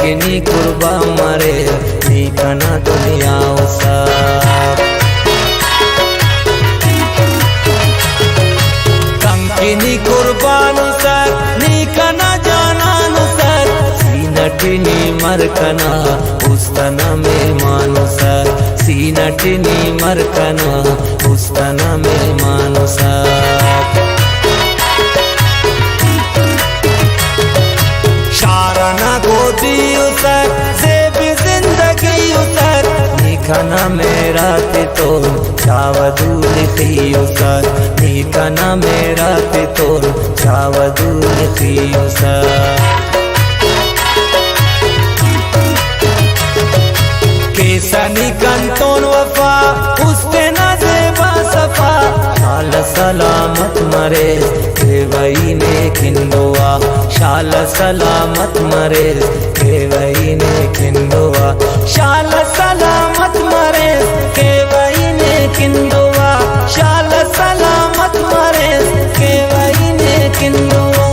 कंकनी कुर्बा मरे नीकना दुनिया उसार कंकनी कुर्बान सर नीकना जानान सर सीनटनी मरकना उस्तना में मानो सर सीनटनी मरकना उस्तना में मानो सर शाराना गोदी उतर ज़ेबी जिंदगी उतर निखाना मेरा ते तो चावदूल की उतर निखाना मेरा ते तो चावदूल की उतर केसनी कंतोन वफा उसके नज़ेबा सफा शाल सलामत मरे केवई ने खिंदुआ शाल सलामत मरे केवई ने खिंदुआ शाल सलामत मरे केवई ने खिंदुआ शाल सलामत मरे केवई ने खिंदुआ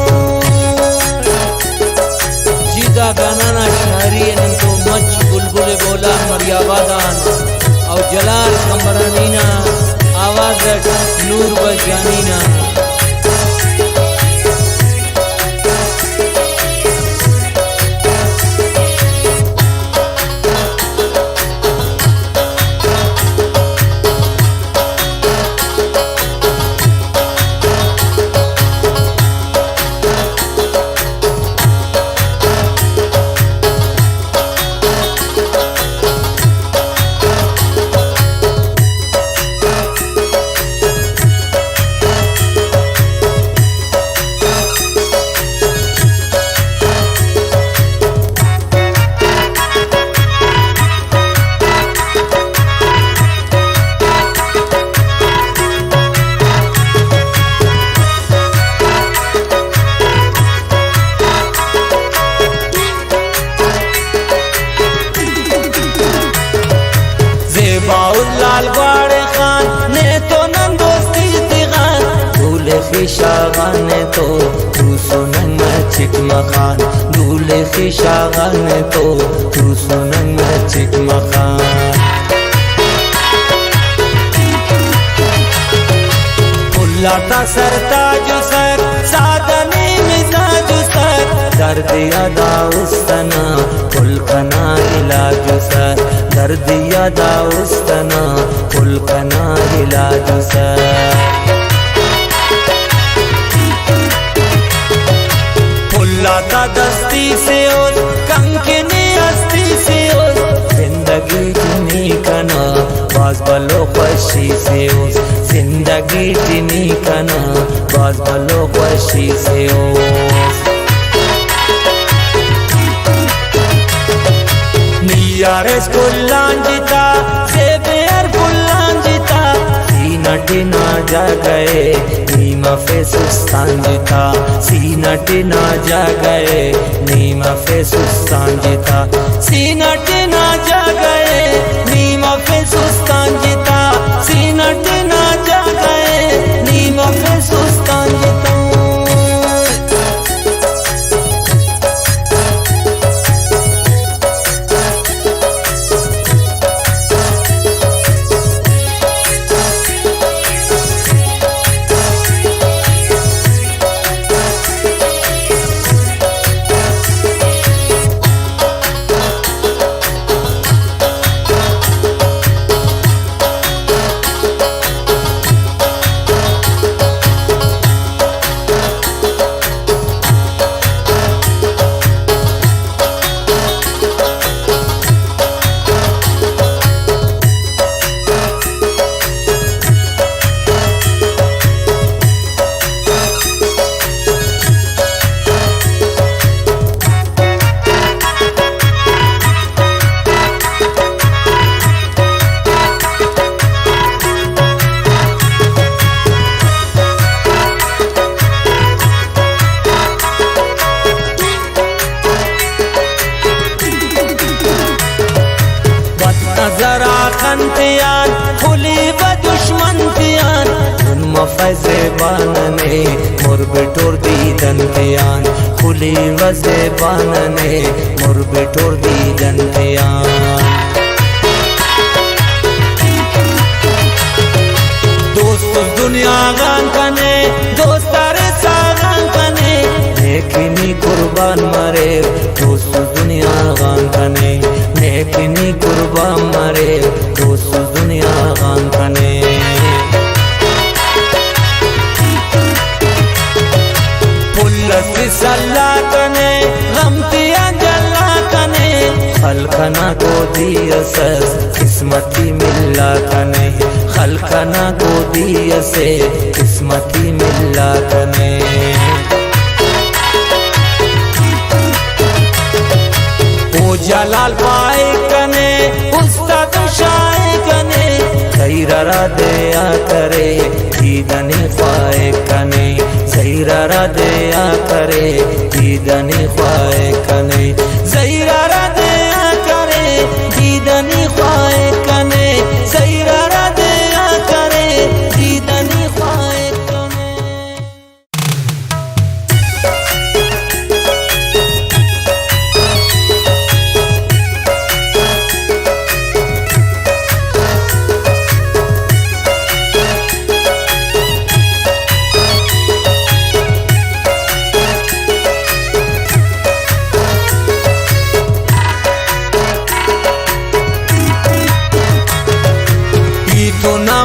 जीदा गाना शायरी तो मच बुलबुल बोला मरियाबादान और जलाल कमरानीना आवाज नूर बजानीना लाल बाड़े खान ने तो नम दोस्ती दिगान दूल्हे खिशागान ने तो तू सुनंग में चिक मखान दूल्हे खिशागान ने तो तू सुनंग में चिक मखान उल्लाता सरताज सर सादनी मिजाज सर दर्द यादा उस्तना कुलकना इलाज सर दर्द यादा उस्तना कुलकना इलाज सर फुल्लाता दस्ती से और कंकनी हस्ती से और जिंदगी जिनी कना बाज बलो खुशी से और जिंदगी जिनी कना बाज बलो खुशी से और यारेस कुल्लांजिता ज़ेबेर कुल्लांजिता सीनटी ना जा गए नीमा फे सुस्तांजिता सीनटी ना जा गए नीमा फे सुस्तांजिता सीनटी ना जा गए नीमा फे सुस्तांजिता सीनटी ना जा गए नीमा फे सुस्तांजिता खंतियान खुली व दुश्मन तियान उन मफज़े बानने मुर बिटोर दी दंतियान खुली फुल्ली वजे बानने मोर बेटोर दी जनतिया दोस्त दुनिया गान कने दोस्तारे सागान कने नेकिनी कुर्बान मरे दोस्त दुनिया गान कने नेकिनी कुर्बान मरे दोस्त दुनिया गान कने सल्ला कने गमतिया जल्ला कने खलकना को दिया से किस्मती मिला कने खलकना को दिया से किस्मती मिला कने ओ जलाल पाए कने उस्ताद शाए कने खैरा दया करे दीदनी ख्वाए कने ज़हीरा दया करे दीदनी ख्वाए कने ज़हीरा दया करे दीदनी ख्वाए कने ज़हीरा दया करे दीदनी ख्वाए कने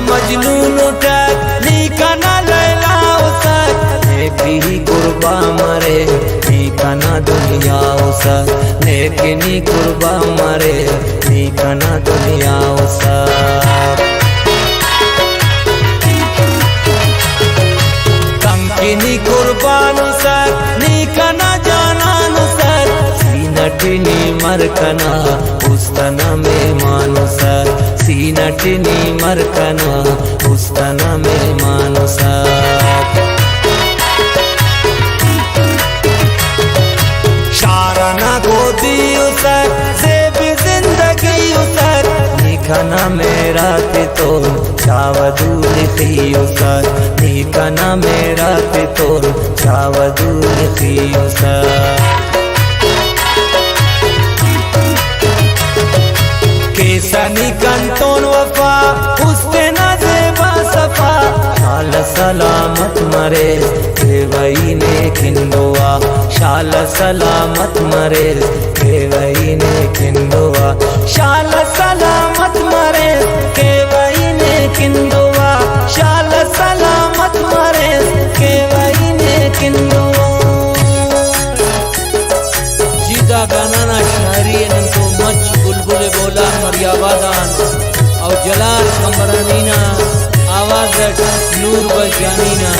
मजनून उठक निकना लैला उसक नेकी कुर्बा मरे निकना दुनिया उसक नेकिनी कुर्बा मरे निकना दुनिया उसक कंकिनी कुर्बान उसक निकना जानान उसक सीनटिनी मरकना उस्तना में मानुसक सीनटिनी मरकना उस्तना में मानुसक शाराना गोदी उसक ज़ेबी जिंदगी उसक निकना मेरा तो चावदू लिखी उसक निकना मेरा तो चावदू लिखी उसक केसनी कंतोन वफा उसके नज़ेबा सफा शाल सलामत मरे केवई ने किंदुआ शाल सलामत मरे केवई ने किंदुआ शाल सलामत मरे केवई ने किंदुआ शाल सलामत मरे केवई ने किंदुआ जीदा गाना शहरी नंतो मच बुलबुल बोला मरियाबादान और जलाल कंबरानीना आवाज नूर बजानीना